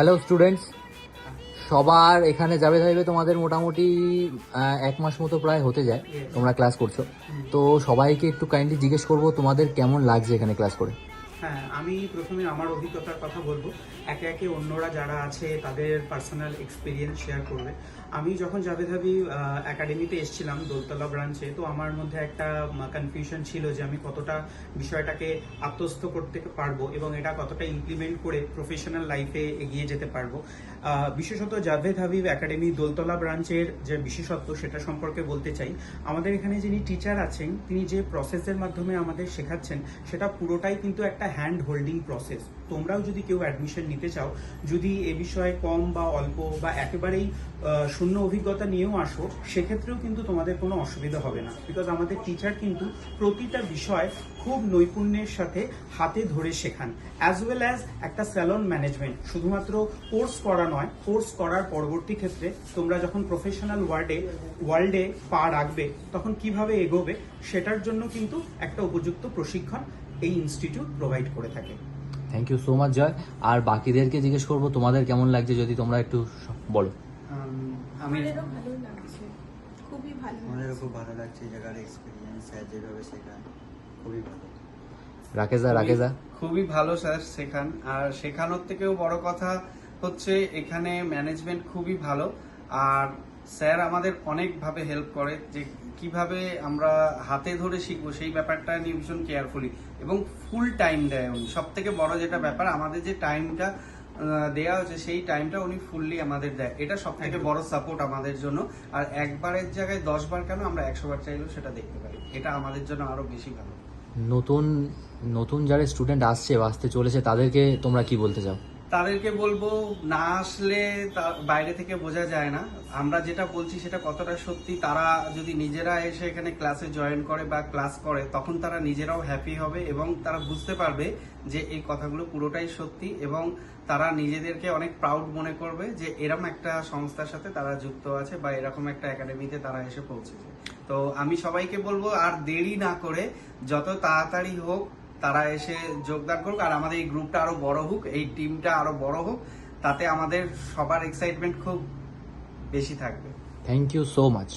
Hello students, সবার এখানে যাবে থাকবে তোমাদের মোটামুটি 1 মাস মতো প্রায় হতে যায় তোমরা ক্লাস করছো। তো সবাইকে একটু কাইন্ডলি জিজ্ঞেস করবো তোমাদের কেমন লাগছে এখানে ক্লাস করে। হ্যাঁ, আমি প্রথমে আমার অভিজ্ঞতার কথা বলবো। একে একে অন্যরা যারা আছে তাদের পার্সোনাল এক্সপিরিয়েন্স শেয়ার করবে। আমি যখন জাভেদ হাবিব একাডেমিতে এসেছিলাম দোলতলা ব্রাঞ্চে, তো আমার মধ্যে একটা কনফিউশন ছিল যে আমি কতটা বিষয়টাকে আত্মস্থ করতে পারবো এবং এটা কতটা ইমপ্লিমেন্ট করে প্রফেশনাল লাইফে এগিয়ে যেতে পারবো। বিশেষত জাভেদ হাবিব একাডেমি দোলতলা ব্রাঞ্চের যে বিশেষত্ব সেটা সম্পর্কে বলতে চাই। আমাদের এখানে যিনি টিচার আছেন তিনি যে প্রসেসের মাধ্যমে আমাদের শেখাচ্ছেন সেটা পুরোটাই কিন্তু একটা হ্যান্ড হোল্ডিং প্রসেস। তোমরাও যদি কেউ অ্যাডমিশন নিতে চাও, যদি এ বিষয়ে কম বা অল্প বা একেবারেই শূন্য অভিজ্ঞতা নিয়েও আসো, সেক্ষেত্রেও কিন্তু তোমাদের কোনো অসুবিধা হবে না, বিকজ আমাদের টিচার কিন্তু প্রতিটা বিষয় খুব নৈপুণ্যের সাথে হাতে ধরে শেখান। অ্যাজ ওয়েল অ্যাজ একটা স্যালন ম্যানেজমেন্ট, শুধুমাত্র কোর্স করা নয়, কোর্স করার পরবর্তী ক্ষেত্রে তোমরা যখন প্রফেশনাল ওয়ার্ল্ডে পা রাখবে তখন কিভাবে এগোবে সেটার জন্য কিন্তু একটা উপযুক্ত প্রশিক্ষণ এই ইনস্টিটিউট প্রোভাইড করে থাকে। থ্যাংক ইউ সো মাচ জয়। আর বাকিদেরকে জিজ্ঞেস করবো তোমাদের কেমন লাগছে, যদি তোমরা একটু বলো। আমাদেরও ভালো লাগছে, খুবই ভালো আমাদেরও খুব ভালো লাগছে এই জায়গার এক্সপিরিয়েন্স, স্যার যেভাবে শেখান খুবই ভালো। রাকেজা খুবই ভালো স্যার শেখান। আর শেখানোর থেকেও বড় কথা হচ্ছে এখানে ম্যানেজমেন্ট খুবই ভালো। আর স্যার আমাদের অনেকভাবে হেল্প করে, যে কিভাবে আমরা হাতে ধরে শিখবো সেই ব্যাপারটা নিয়ে ভীষণ কেয়ারফুলি এবং ফুল টাইম দেয় উনি। সব থেকে বড় যেটা ব্যাপার, আমাদের যে টাইমটা দেওয়া হচ্ছে সেই টাইমটা উনি ফুললি আমাদের দেয়, এটা সব থেকে বড় সাপোর্ট আমাদের জন্য। আর একবারের জায়গায় 10 বার কেন, আমরা 100 বার চাইলেও সেটা দেখতে পারি, এটা আমাদের জন্য আরো বেশি ভালো। নতুন নতুন যারা স্টুডেন্ট আসতে চলেছে তাদেরকে তোমরা কি বলতে চাও? তাদেরকে বলবো, না আসলে বাইরে থেকে বোঝা যায় না আমরা যেটা বলছি সেটা কতটা সত্যি। তারা যদি নিজেরা এসে এখানে ক্লাসে জয়েন করে বা ক্লাস করে, তখন তারা নিজেরাও হ্যাপি হবে এবং তারা বুঝতে পারবে যে এই কথাগুলো পুরোটাই সত্যি, এবং তারা নিজেদেরকে অনেক প্রাউড মনে করবে যে এরকম একটা সংস্থার সাথে তারা যুক্ত আছে বা এরকম একটা একাডেমিতে তারা এসে পৌঁছেছে। তো আমি সবাইকে বলবো, আর দেরি না করে যত তাড়াতাড়ি হোক তারা এসে যোগদান করুক, আর আমাদের এই গ্রুপটা আরো বড় হোক, এই টিমটা আরো বড় হোক, তাতে আমাদের সবার এক্সাইটমেন্ট খুব বেশি থাকবে। Thank you so much.